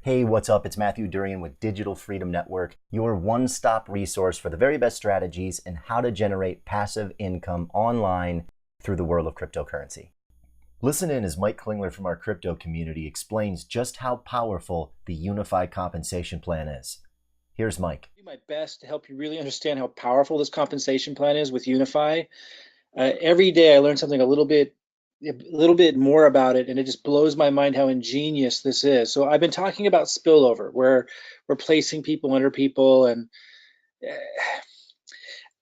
Hey, what's up? It's Matthew Durian with Digital Freedom Network, your one-stop resource for the very best strategies and how to generate passive income online through the world of cryptocurrency. Listen in as Mike Klingler from our crypto community explains just how powerful the Unifii compensation plan is. Here's Mike. Do my best to help you really understand how powerful this compensation plan is with Unifii. Every day I learn something a little bit more about it, and it just blows my mind how ingenious this is. So I've been talking about spillover, where we're placing people under people, and uh,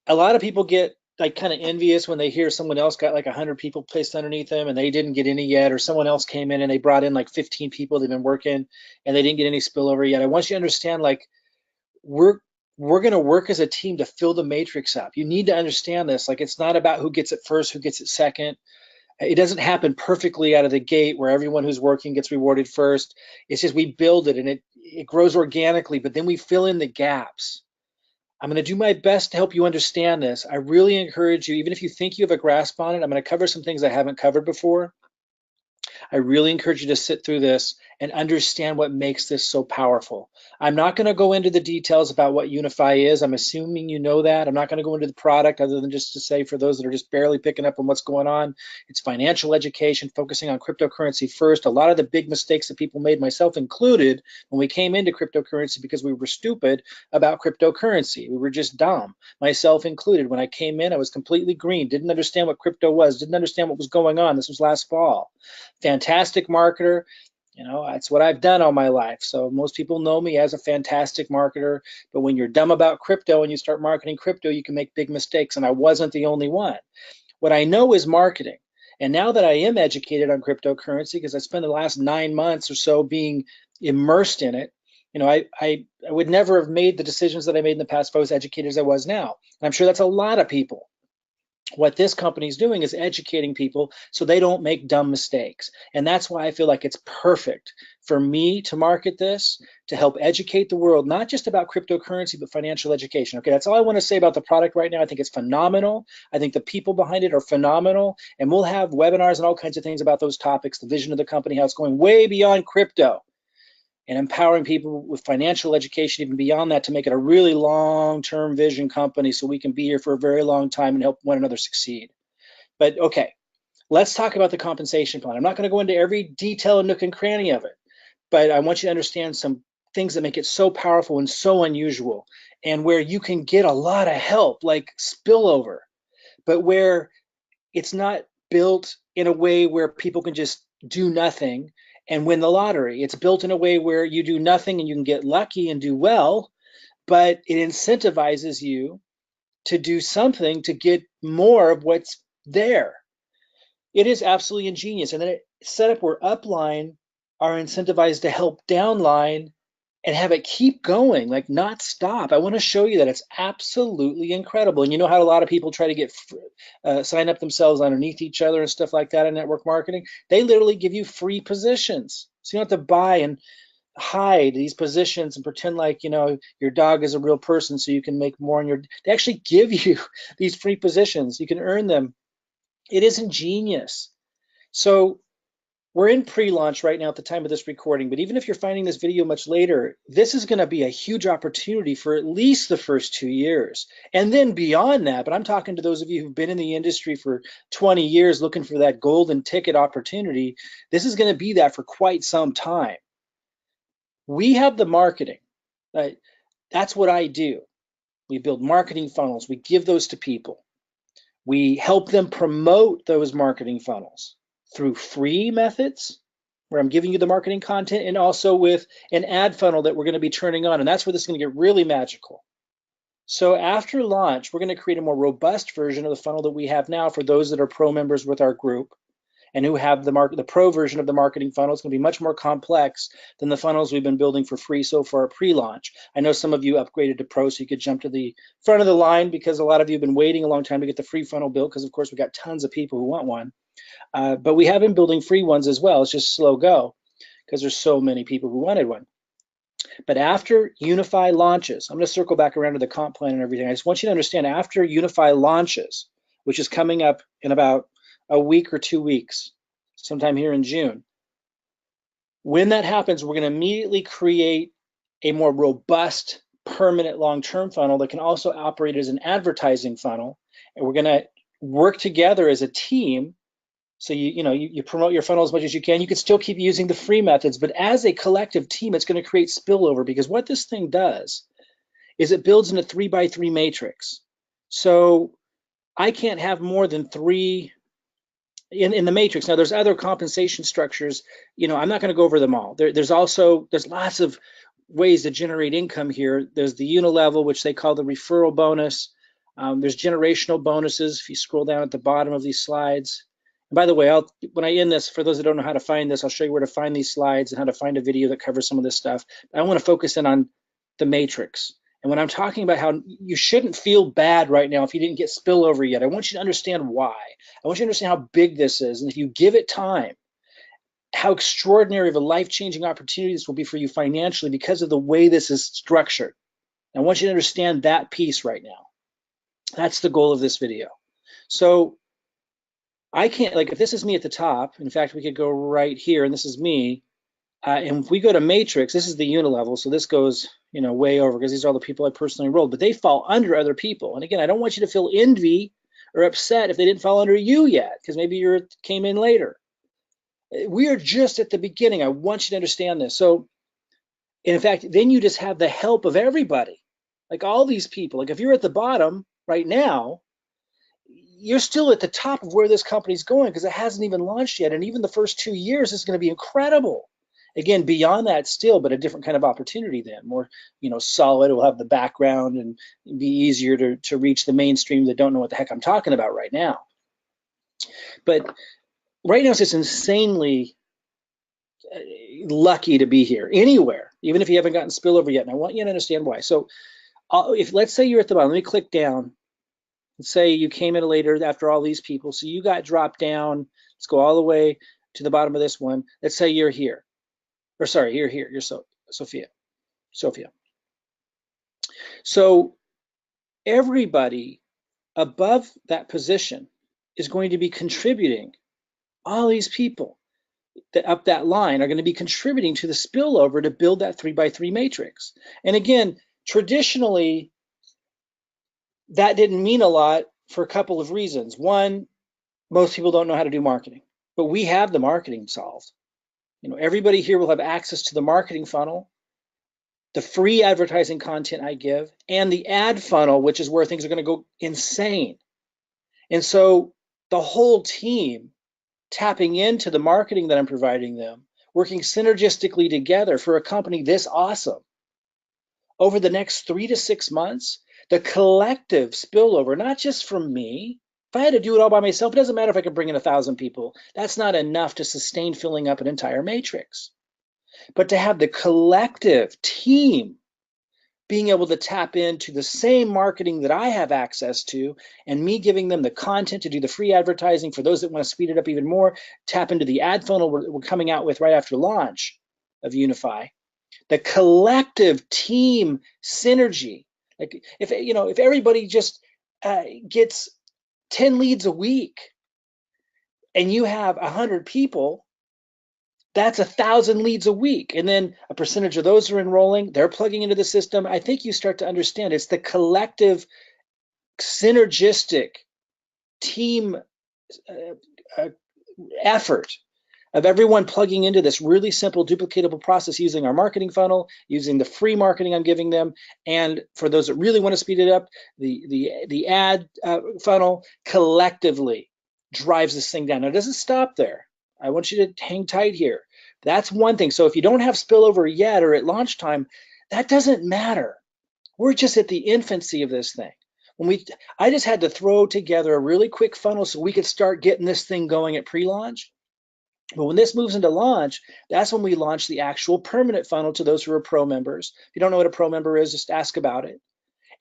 a lot of people get like kind of envious when they hear someone else got like 100 people placed underneath them and they didn't get any yet, or someone else came in and they brought in like 15 people they've been working and they didn't get any spillover yet. I want you to understand, like, we're we're going to work as a team to fill the matrix up. You need to understand this. Like, it's not about who gets it first, who gets it second. It doesn't happen perfectly out of the gate where everyone who's working gets rewarded first. It's just we build it and it grows organically, but then we fill in the gaps. I'm going to do my best to help you understand this. I really encourage you, even if you think you have a grasp on it, I'm going to cover some things I haven't covered before. I really encourage you to sit through this and understand what makes this so powerful. I'm not going to go into the details about what Unifii is. I'm assuming you know that. I'm not going to go into the product other than just to say, for those that are just barely picking up on what's going on, it's financial education, focusing on cryptocurrency first. A lot of the big mistakes that people made, myself included, when we came into cryptocurrency, because we were stupid about cryptocurrency. We were just dumb, myself included. When I came in, I was completely green, didn't understand what crypto was, didn't understand what was going on. This was last fall. Fantastic marketer. That's what I've done all my life. So most people know me as a fantastic marketer, but when you're dumb about crypto and you start marketing crypto, you can make big mistakes, and I wasn't the only one. What I know is marketing. And now that I am educated on cryptocurrency, because I spent the last 9 months or so being immersed in it, I would never have made the decisions that I made in the past if I was educated as I was now. And I'm sure that's a lot of people. What this company is doing is educating people so they don't make dumb mistakes. And that's why I feel like it's perfect for me to market this, to help educate the world, not just about cryptocurrency, but financial education. Okay, that's all I want to say about the product right now. I think it's phenomenal. I think the people behind it are phenomenal. And we'll have webinars and all kinds of things about those topics, the vision of the company, how it's going way beyond crypto, and empowering people with financial education even beyond that to make it a really long-term vision company so we can be here for a very long time and help one another succeed. But okay, let's talk about the compensation plan. I'm not going to go into every detail and nook and cranny of it, but I want you to understand some things that make it so powerful and so unusual, and where you can get a lot of help, like spillover, but where it's not built in a way where people can just do nothing and win the lottery. It's built in a way where you do nothing and you can get lucky and do well, but it incentivizes you to do something to get more of what's there. It is absolutely ingenious. And then it's set up where upline are incentivized to help downline and have it keep going, like not stop. I want to show you that it's absolutely incredible. And you know how a lot of people try to get sign up themselves underneath each other and stuff like that in network marketing? They literally give you free positions. So you don't have to buy and hide these positions and pretend like, your dog is a real person so you can make more on they actually give you these free positions. You can earn them. It is ingenious. So we're in pre-launch right now at the time of this recording, but even if you're finding this video much later, this is going to be a huge opportunity for at least the first 2 years. And then beyond that, but I'm talking to those of you who've been in the industry for 20 years looking for that golden ticket opportunity. This is going to be that for quite some time. We have the marketing. Right? That's what I do. We build marketing funnels. We give those to people. We help them promote those marketing funnels through free methods, where I'm giving you the marketing content, and also with an ad funnel that we're going to be turning on. And that's where this is going to get really magical. So after launch, we're going to create a more robust version of the funnel that we have now for those that are pro members with our group and who have the pro version of the marketing funnel. It's going to be much more complex than the funnels we've been building for free so far pre-launch. I know some of you upgraded to pro so you could jump to the front of the line, because a lot of you have been waiting a long time to get the free funnel built, because of course we got tons of people who want one. But we have been building free ones as well. It's just slow go because there's so many people who wanted one. But after Unifii launches, I'm going to circle back around to the comp plan and everything. I just want you to understand, after Unifii launches, which is coming up in about a week or 2 weeks, sometime here in June, When that happens, we're going to immediately create a more robust, permanent long-term funnel that can also operate as an advertising funnel. And we're going to work together as a team. So you promote your funnel as much as you can. You can still keep using the free methods, but as a collective team, it's going to create spillover, because what this thing does is it builds in a 3x3 matrix. So I can't have more than three in the matrix. Now there's other compensation structures. I'm not going to go over them all. There's lots of ways to generate income here. There's the unilevel, which they call the referral bonus. There's generational bonuses. If you scroll down at the bottom of these slides. And by the way, when I end this, for those that don't know how to find this, I'll show you where to find these slides and how to find a video that covers some of this stuff. I want to focus in on the matrix. And when I'm talking about how you shouldn't feel bad right now if you didn't get spillover yet, I want you to understand why. I want you to understand how big this is. And if you give it time, how extraordinary of a life-changing opportunity this will be for you financially because of the way this is structured. I want you to understand that piece right now. That's the goal of this video. So I can't, like, if this is me at the top, in fact, we could go right here, and this is me. And if we go to matrix, this is the unilevel, so this goes, way over, because these are all the people I personally enrolled, but they fall under other people. And again, I don't want you to feel envy or upset if they didn't fall under you yet, because maybe you came in later. We are just at the beginning. I want you to understand this. So, in fact, then you just have the help of everybody, like all these people. Like if you're at the bottom right now, you're still at the top of where this company's going because it hasn't even launched yet. And even the first 2 years is going to be incredible. Again, beyond that still, but a different kind of opportunity then, more, solid. It will have the background and be easier to reach the mainstream that don't know what the heck I'm talking about right now. But right now it's just insanely lucky to be here anywhere, even if you haven't gotten spillover yet. And I want you to understand why. So let's say you're at the bottom, let me click down. Let's say you came in later after all these people. So you got dropped down. Let's go all the way to the bottom of this one. Let's say you're here. Or sorry, you're here. You're Sophia. So everybody above that position is going to be contributing. All these people that up that line are going to be contributing to the spillover to build that 3x3 matrix. And again, traditionally, that didn't mean a lot for a couple of reasons. One, most people don't know how to do marketing, but we have the marketing solved. Everybody here will have access to the marketing funnel, the free advertising content I give, and the ad funnel, which is where things are going to go insane. And so the whole team tapping into the marketing that I'm providing them, working synergistically together for a company this awesome. Over the next 3 to 6 months, the collective spillover, not just from me. If I had to do it all by myself, it doesn't matter if I could bring in 1,000 people. That's not enough to sustain filling up an entire matrix. But to have the collective team being able to tap into the same marketing that I have access to, and me giving them the content to do the free advertising for those that want to speed it up even more, tap into the ad funnel we're coming out with right after launch of Unifii. The collective team synergy. Like if everybody just gets 10 leads a week and you have 100 people, that's 1,000 leads a week. And then a percentage of those are enrolling, they're plugging into the system. I think you start to understand it's the collective synergistic team effort of everyone plugging into this really simple duplicatable process using our marketing funnel, using the free marketing I'm giving them, and for those that really want to speed it up, the ad funnel collectively drives this thing down. Now, it doesn't stop there. I want you to hang tight here. That's one thing. So if you don't have spillover yet or at launch time, that doesn't matter. We're just at the infancy of this thing. I just had to throw together a really quick funnel so we could start getting this thing going at pre-launch. But when this moves into launch, that's when we launch the actual permanent funnel to those who are pro members. If you don't know what a pro member is, just ask about it.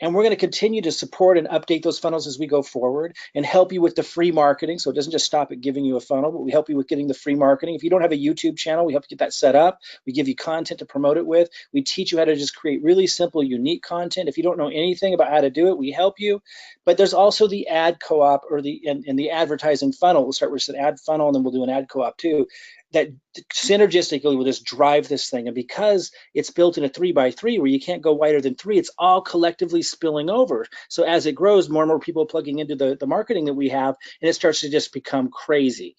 And we're going to continue to support and update those funnels as we go forward and help you with the free marketing. So it doesn't just stop at giving you a funnel, but we help you with getting the free marketing. If you don't have a YouTube channel, we help you get that set up. We give you content to promote it with. We teach you how to just create really simple, unique content. If you don't know anything about how to do it, we help you. But there's also the ad co-op or the advertising funnel. We'll start with an ad funnel and then we'll do an ad co-op too. that synergistically will just drive this thing. And because it's built in a 3x3 where you can't go wider than 3, it's all collectively spilling over. So as it grows, more and more people are plugging into the marketing that we have, and it starts to just become crazy.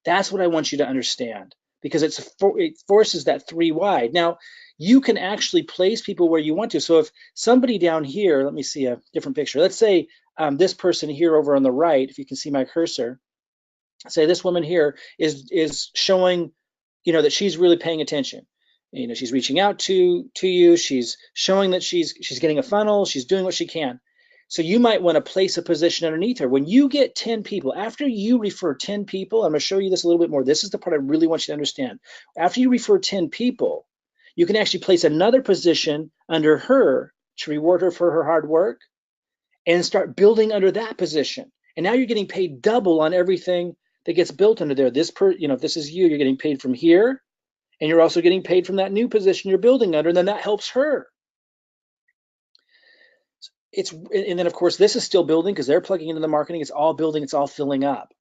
That's what I want you to understand, because it forces that 3 wide. Now, you can actually place people where you want to. So if somebody down here, let me see a different picture. Let's say this person here over on the right, if you can see my cursor, say this woman here is showing, that she's really paying attention. She's reaching out to you. She's showing that she's getting a funnel. She's doing what she can. So you might want to place a position underneath her. When you get 10 people, after you refer 10 people, I'm going to show you this a little bit more. This is the part I really want you to understand. After you refer 10 people, you can actually place another position under her to reward her for her hard work and start building under that position. And now you're getting paid double on everything that gets built under there. If this is you, you're getting paid from here, and you're also getting paid from that new position you're building under, and then that helps her. And then of course this is still building because they're plugging into the marketing. It's all building, it's all filling up.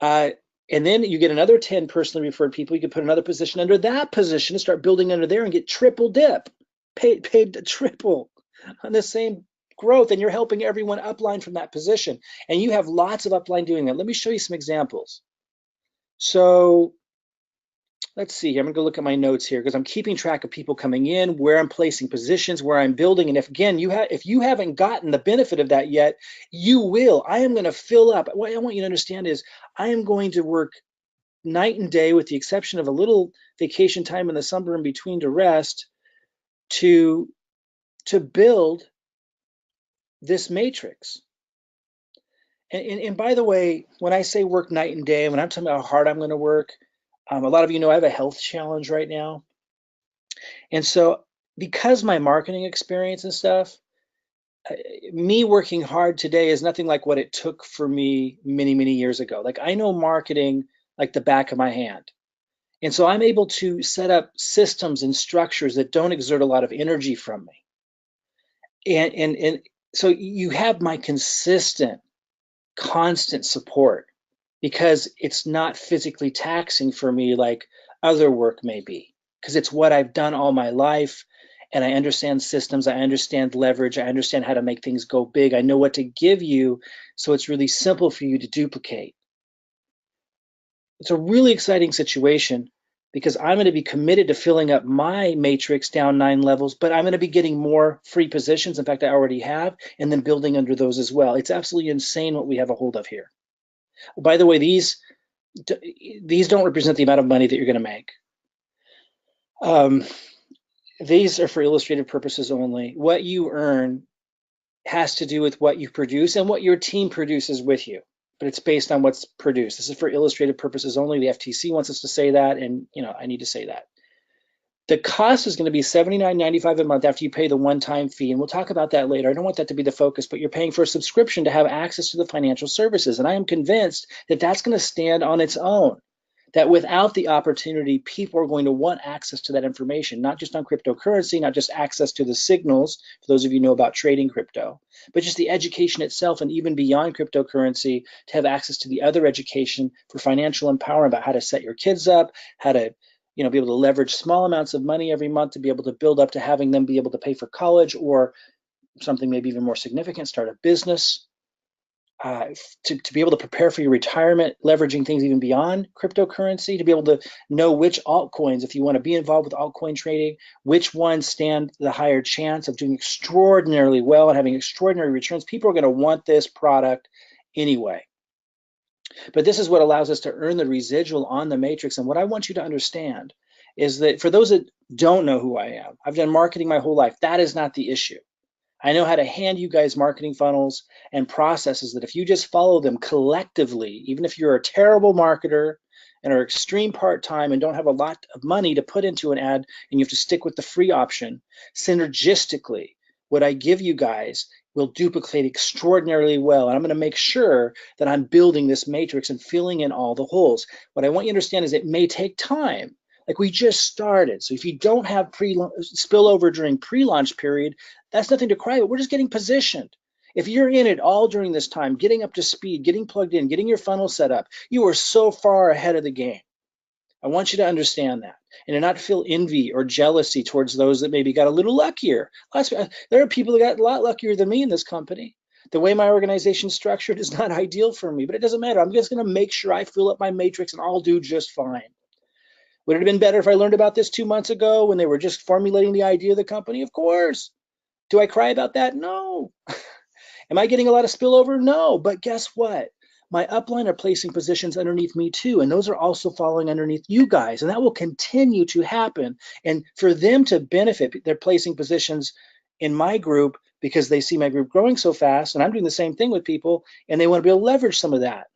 And then you get another 10 personally referred people. You can put another position under that position and start building under there and get triple dip, paid triple on the same growth, and you're helping everyone upline from that position. And you have lots of upline doing that. Let me show you some examples. So let's see here. I'm going to go look at my notes here because I'm keeping track of people coming in, where I'm placing positions, where I'm building. And if you haven't gotten the benefit of that yet, you will. I am going to fill up. What I want you to understand is I am going to work night and day, with the exception of a little vacation time in the summer in between to rest, to build this matrix. And by the way, when I say work night and day, when I'm talking about how hard I'm going to work, a lot of you know I have a health challenge right now. And so because my marketing experience and stuff, me working hard today is nothing like what it took for me many, many years ago. Like, I know marketing like the back of my hand. And so I'm able to set up systems and structures that don't exert a lot of energy from me. And so you have my consistent support, because it's not physically taxing for me like other work may be, because it's what I've done all my life, and I understand systems, I understand leverage, I understand how to make things go big, I know what to give you, so it's really simple for you to duplicate. It's a really exciting situation, because I'm going to be committed to filling up my matrix down 9 levels, but I'm going to be getting more free positions. In fact, I already have, and then building under those as well. It's absolutely insane what we have a hold of here. By the way, these don't represent the amount of money that you're going to make. These are for illustrative purposes only. What you earn has to do with what you produce and what your team produces with you, but it's based on what's produced. This is for illustrative purposes only. The FTC wants us to say that, and I need to say that. The cost is going to be $79.95 a month after you pay the one-time fee, and we'll talk about that later. I don't want that to be the focus, but you're paying for a subscription to have access to the financial services, and I am convinced that that's going to stand on its own, that without the opportunity, people are going to want access to that information, not just on cryptocurrency, not just access to the signals, for those of you who know about trading crypto, but just the education itself, and even beyond cryptocurrency, to have access to the other education for financial empowerment about how to set your kids up, how to be able to leverage small amounts of money every month to be able to build up to having them be able to pay for college, or something maybe even more significant, start a business, to be able to prepare for your retirement, leveraging things even beyond cryptocurrency, to be able to know which altcoins, if you want to be involved with altcoin trading, which ones stand the higher chance of doing extraordinarily well and having extraordinary returns. People are going to want this product anyway. But this is what allows us to earn the residual on the matrix. And what I want you to understand is that for those that don't know who I am, I've done marketing my whole life. That is not the issue. I know how to hand you guys marketing funnels and processes that if you just follow them collectively, even if you're a terrible marketer and are extreme part-time and don't have a lot of money to put into an ad and you have to stick with the free option, synergistically, what I give you guys will duplicate extraordinarily well. And I'm going to make sure that I'm building this matrix and filling in all the holes. What I want you to understand is it may take time. Like, we just started. So if you don't have spillover during pre-launch period, that's nothing to cry about. We're just getting positioned. If you're in it all during this time, getting up to speed, getting plugged in, getting your funnel set up, you are so far ahead of the game. I want you to understand that and to not feel envy or jealousy towards those that maybe got a little luckier. There are people that got a lot luckier than me in this company. The way my organization is structured is not ideal for me, but it doesn't matter. I'm just going to make sure I fill up my matrix and I'll do just fine. Would it have been better if I learned about this 2 months ago when they were just formulating the idea of the company? Of course. Do I cry about that? No. Am I getting a lot of spillover? No. But guess what? My upline are placing positions underneath me too, and those are also falling underneath you guys, and that will continue to happen. And for them to benefit, they're placing positions in my group because they see my group growing so fast, and I'm doing the same thing with people, and they want to be able to leverage some of that.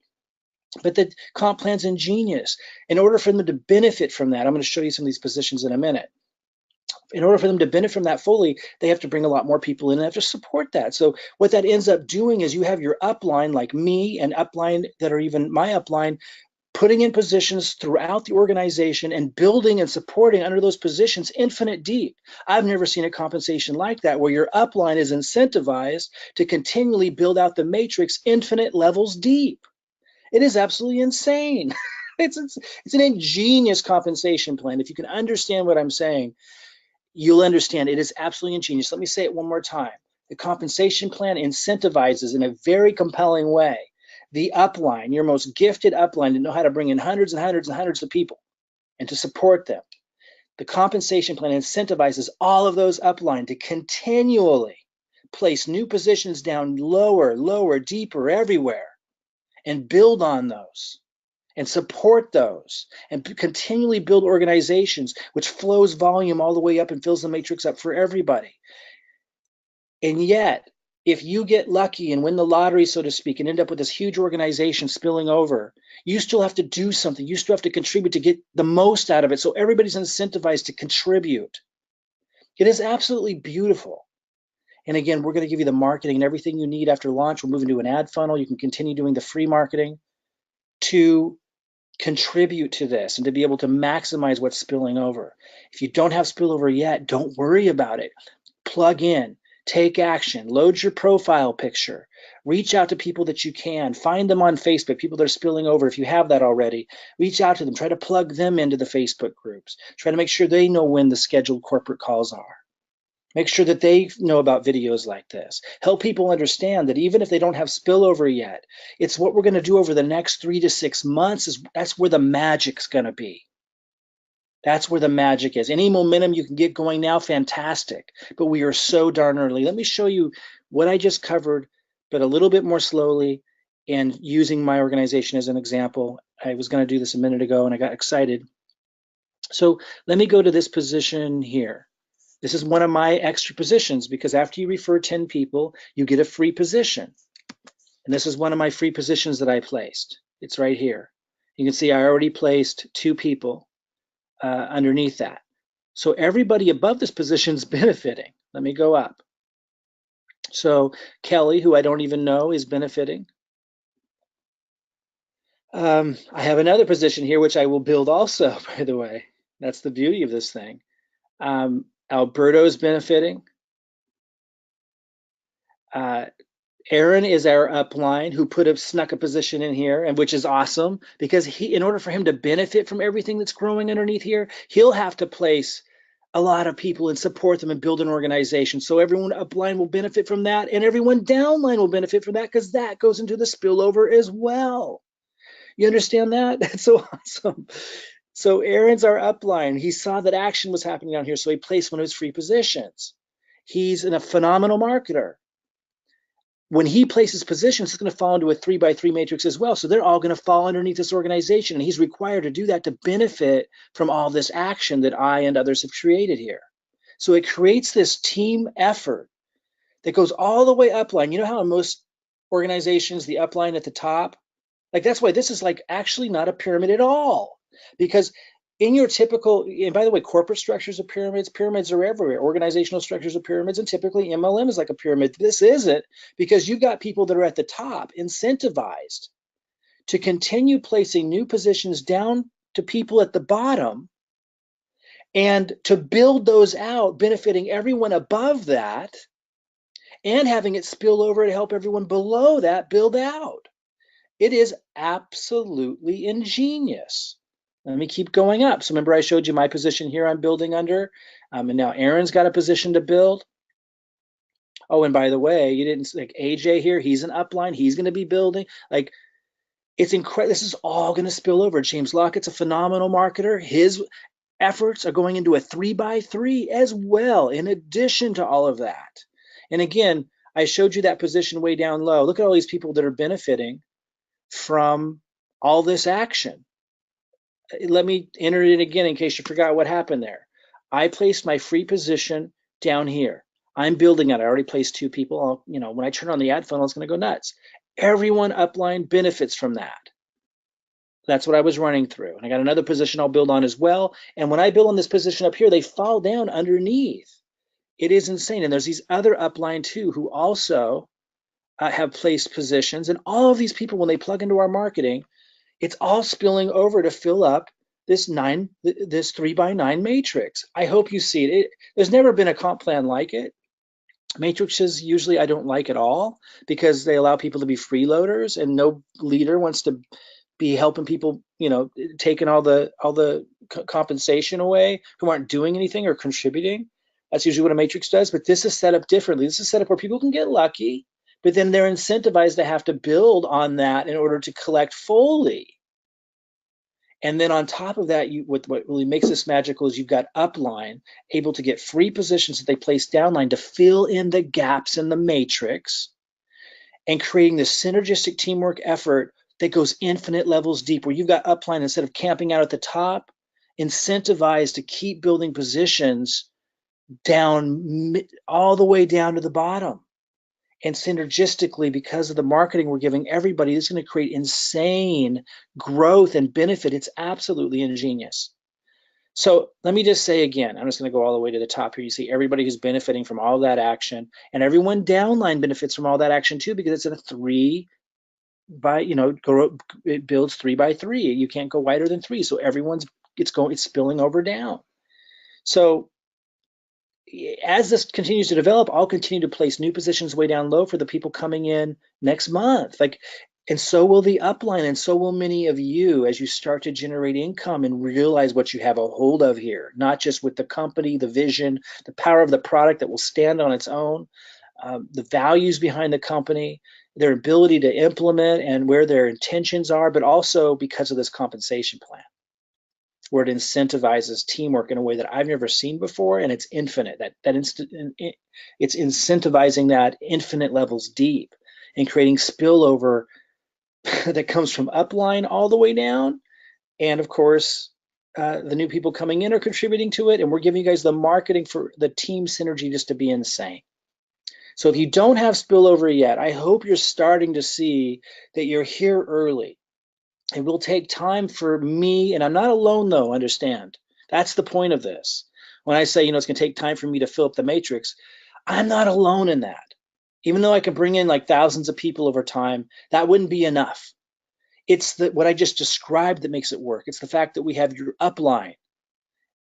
But the comp plan's ingenious. In order for them to benefit from that, I'm going to show you some of these positions in a minute. In order for them to benefit from that fully, they have to bring a lot more people in and have to support that. So what that ends up doing is you have your upline, like me, and upline that are even my upline, putting in positions throughout the organization and building and supporting under those positions infinite deep. I've never seen a compensation like that where your upline is incentivized to continually build out the matrix infinite levels deep. It is absolutely insane. It's an ingenious compensation plan. If you can understand what I'm saying, you'll understand it is absolutely ingenious. Let me say it one more time. The compensation plan incentivizes in a very compelling way the upline, your most gifted upline, to know how to bring in hundreds and hundreds and hundreds of people and to support them. The compensation plan incentivizes all of those upline to continually place new positions down lower, lower, deeper, everywhere, and build on those and support those and continually build organizations, which flows volume all the way up and fills the matrix up for everybody. And yet, if you get lucky and win the lottery, so to speak, and end up with this huge organization spilling over, you still have to do something. You still have to contribute to get the most out of it. So everybody's incentivized to contribute. It is absolutely beautiful. And again, we're going to give you the marketing and everything you need after launch. We're moving to an ad funnel. You can continue doing the free marketing to contribute to this and to be able to maximize what's spilling over. If you don't have spillover yet, don't worry about it. Plug in, take action, load your profile picture, reach out to people that you can, find them on Facebook, people that are spilling over. If you have that already, reach out to them, try to plug them into the Facebook groups, try to make sure they know when the scheduled corporate calls are. Make sure that they know about videos like this. Help people understand that even if they don't have spillover yet, it's what we're going to do over the next 3 to 6 months. That's where the magic's going to be. That's where the magic is. Any momentum you can get going now, fantastic. But we are so darn early. Let me show you what I just covered, but a little bit more slowly and using my organization as an example. I was going to do this a minute ago and I got excited. So let me go to this position here. This is one of my extra positions because after you refer 10 people, you get a free position. And this is one of my free positions that I placed. It's right here. You can see I already placed 2 people underneath that. So everybody above this position is benefiting. Let me go up. So Kelly, who I don't even know, is benefiting. I have another position here, which I will build also, by the way. That's the beauty of this thing. Alberto's benefiting. Aaron is our upline who snuck a position in here, and which is awesome because in order for him to benefit from everything that's growing underneath here, he'll have to place a lot of people and support them and build an organization. So everyone upline will benefit from that, and everyone downline will benefit from that because that goes into the spillover as well. You understand that? That's so awesome. So Aaron's our upline. He saw that action was happening down here, so he placed one of his free positions. He's a phenomenal marketer. When he places positions, it's going to fall into a 3x3 matrix as well. So they're all going to fall underneath this organization. And he's required to do that to benefit from all this action that I and others have created here. So it creates this team effort that goes all the way upline. You know how in most organizations, the upline at the top, like that's why this is like actually not a pyramid at all. Because in your typical, and by the way, corporate structures are pyramids are everywhere. Organizational structures are pyramids, and typically MLM is like a pyramid. This isn't, because you've got people that are at the top incentivized to continue placing new positions down to people at the bottom and to build those out, benefiting everyone above that and having it spill over to help everyone below that build out. It is absolutely ingenious. Let me keep going up. So remember I showed you my position here I'm building under, and now Aaron's got a position to build. Oh, and by the way, you didn't like AJ here. He's an upline. He's going to be building. Like it's incredible. This is all going to spill over. James Lockett's a phenomenal marketer. His efforts are going into a 3x3 as well, in addition to all of that. And again, I showed you that position way down low. Look at all these people that are benefiting from all this action. Let me enter it again in case you forgot what happened there. I placed my free position down here. I'm building it. I already placed 2 people. When I turn on the ad funnel, it's going to go nuts. Everyone upline benefits from that. That's what I was running through. And I got another position I'll build on as well. And when I build on this position up here, they fall down underneath. It is insane. And there's these other upline too who also have placed positions. And all of these people, when they plug into our marketing, it's all spilling over to fill up this 3x9 matrix. I hope you see it. There's never been a comp plan like it. Matrices usually I don't like at all because they allow people to be freeloaders, and no leader wants to be helping people, taking all the compensation away who aren't doing anything or contributing. That's usually what a matrix does. But this is set up differently. This is set up where people can get lucky, but then they're incentivized to have to build on that in order to collect fully. And then on top of that, what really makes this magical is you've got upline able to get free positions that they place downline to fill in the gaps in the matrix, and creating this synergistic teamwork effort that goes infinite levels deep, where you've got upline, instead of camping out at the top, incentivized to keep building positions down all the way down to the bottom. And synergistically, because of the marketing we're giving everybody, it's going to create insane growth and benefit. It's absolutely ingenious. So let me just say again, I'm just going to go all the way to the top here. You see everybody who's benefiting from all that action, and everyone downline benefits from all that action too, because it's a 3 by, it builds 3x3. You can't go wider than 3. So it's spilling over down. So as this continues to develop, I'll continue to place new positions way down low for the people coming in next month. And so will the upline, and so will many of you as you start to generate income and realize what you have a hold of here, not just with the company, the vision, the power of the product that will stand on its own, the values behind the company, their ability to implement and where their intentions are, but also because of this compensation plan, where it incentivizes teamwork in a way that I've never seen before, and it's infinite. It's incentivizing that infinite levels deep and creating spillover that comes from upline all the way down. And of course, the new people coming in are contributing to it, and we're giving you guys the marketing for the team synergy just to be insane. So if you don't have spillover yet, I hope you're starting to see that you're here early. It will take time for me, and I'm not alone though, understand. That's the point of this. When I say, it's going to take time for me to fill up the matrix, I'm not alone in that. Even though I can bring in like thousands of people over time, that wouldn't be enough. It's what I just described that makes it work. It's the fact that we have your upline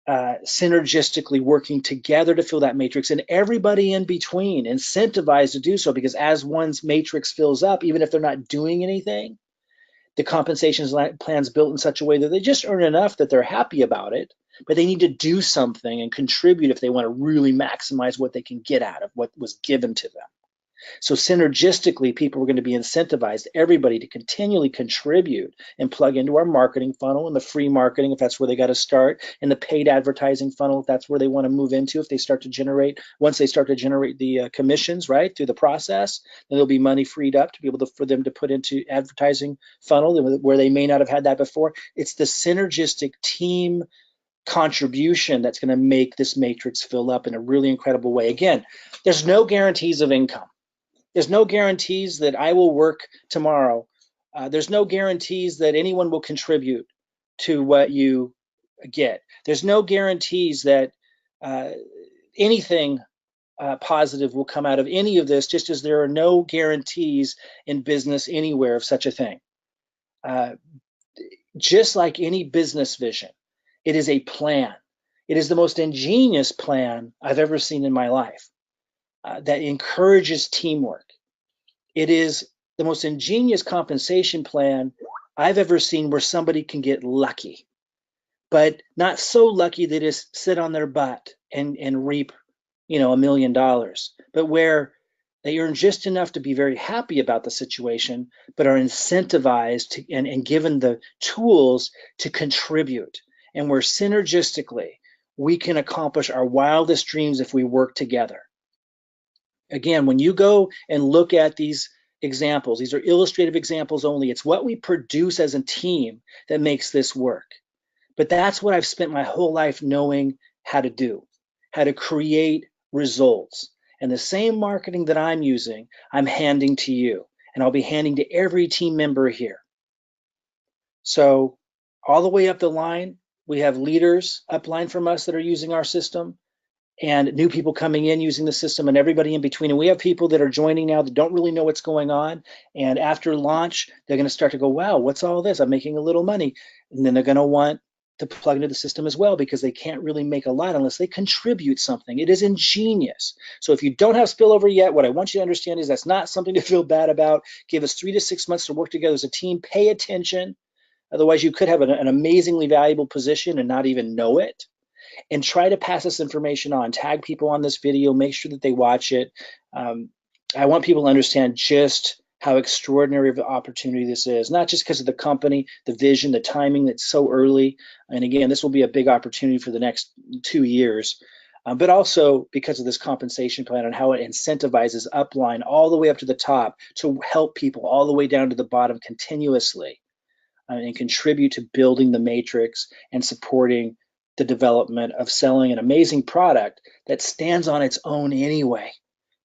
synergistically working together to fill that matrix, and everybody in between incentivized to do so, because as one's matrix fills up, even if they're not doing anything, the compensation plan's built in such a way that they just earn enough that they're happy about it, but they need to do something and contribute if they want to really maximize what they can get out of what was given to them. So synergistically, people are going to be incentivized, everybody, to continually contribute and plug into our marketing funnel, and the free marketing, if that's where they got to start, and the paid advertising funnel, if that's where they want to move into, once they start to generate the commissions, right, through the process, then there'll be money freed up to be able for them to put into advertising funnel where they may not have had that before. It's the synergistic team contribution that's going to make this matrix fill up in a really incredible way. Again, there's no guarantees of income. There's no guarantees that I will work tomorrow. There's no guarantees that anyone will contribute to what you get. There's no guarantees that anything positive will come out of any of this, just as there are no guarantees in business anywhere of such a thing. Just like any business vision, it is a plan. It is the most ingenious plan I've ever seen in my life that encourages teamwork. It is the most ingenious compensation plan I've ever seen where somebody can get lucky. but not so lucky they just sit on their butt and reap, $1 million, but where they earn just enough to be very happy about the situation, but are incentivized and given the tools to contribute. And where synergistically we can accomplish our wildest dreams if we work together. Again, when you go and look at these examples, these are illustrative examples only. It's what we produce as a team that makes this work. But that's what I've spent my whole life knowing how to do, how to create results. And the same marketing that I'm using, I'm handing to you. And I'll be handing to every team member here. So all the way up the line, we have leaders upline from us that are using our system, and new people coming in using the system, and everybody in between. And we have people that are joining now that don't really know what's going on. And after launch, they're going to start to go, wow, what's all this? I'm making a little money. And then they're going to want to plug into the system as well, because they can't really make a lot unless they contribute something. It is ingenious. So if you don't have spillover yet, what I want you to understand is that's not something to feel bad about. Give us 3 to 6 months to work together as a team. Pay attention. Otherwise, you could have an amazingly valuable position and not even know it. And try to pass this information on. Tag people on this video. Make sure that they watch it. I want people to understand just how extraordinary of an opportunity this is, not just because of the company, the vision, the timing that's so early. And again, this will be a big opportunity for the next 2 years, but also because of this compensation plan and how it incentivizes upline all the way up to the top to help people all the way down to the bottom continuously, and contribute to building the matrix and supporting the development of selling an amazing product that stands on its own anyway,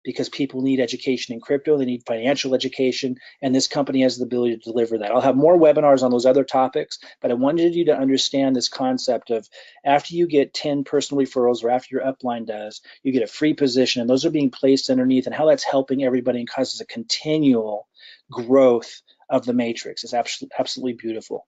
because people need education in crypto, they need financial education, and this company has the ability to deliver that. I'll have more webinars on those other topics, but I wanted you to understand this concept of after you get 10 personal referrals, or after your upline does, you get a free position, and those are being placed underneath, and how that's helping everybody and causes a continual growth of the matrix. It's absolutely beautiful.